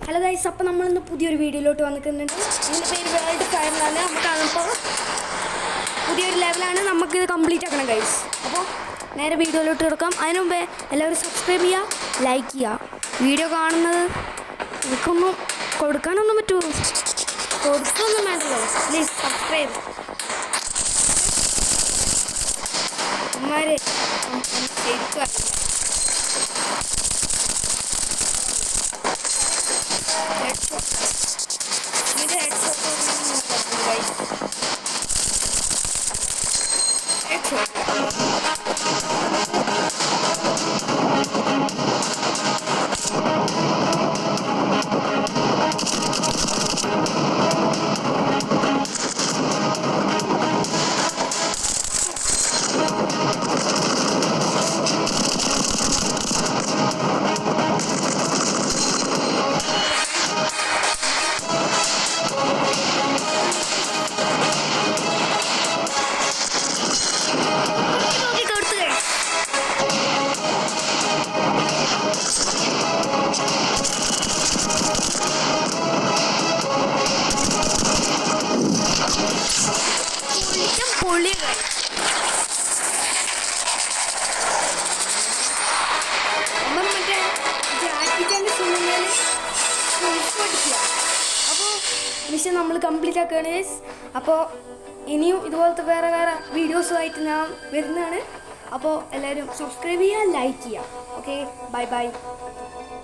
Hello guys, അപ്പോൾ നമ്മളിന്ന് പുതിയൊരു വീഡിയോയിലോട്ട് വന്നിട്ടുണ്ട്. ഇതിൻ്റെ പേര് വേൾഡ് ഫയർ എന്നാണ്. നമുക്കപ്പോൾ പുതിയൊരു ലെവലാണ്, നമുക്കിത് കംപ്ലീറ്റ് ആക്കണം ഗൈസ്. അപ്പോൾ നേരെ വീഡിയോയിലോട്ട് കിടക്കാം. അതിന് മുമ്പേ എല്ലാവരും സബ്സ്ക്രൈബ് ചെയ്യുക, ലൈക്ക് ചെയ്യുക. വീഡിയോ കാണുന്നത് എനിക്കൊന്നും കൊടുക്കാനൊന്നും പറ്റുമോ? കൊടുക്കൊന്നും വേണ്ടല്ലോ, പ്ലീസ് സബ്സ്ക്രൈബ്. അമ്മമാരെ ശരിക്കും പൊളി. അപ്പം മറ്റേ ജാക്കിച്ചാൻ്റെ സിനിമയിൽ പഠിക്കുക. അപ്പോൾ മിഷൻ നമ്മൾ കംപ്ലീറ്റ് ആക്കുകയാണ്. അപ്പോൾ ഇനിയും ഇതുപോലത്തെ വേറെ വേറെ വീഡിയോസുമായിട്ട് ഞാൻ വരുന്നതാണ്. അപ്പോൾ എല്ലാവരും സബ്സ്ക്രൈബ് ചെയ്യുക, ലൈക്ക് ചെയ്യുക. Okay, bye bye.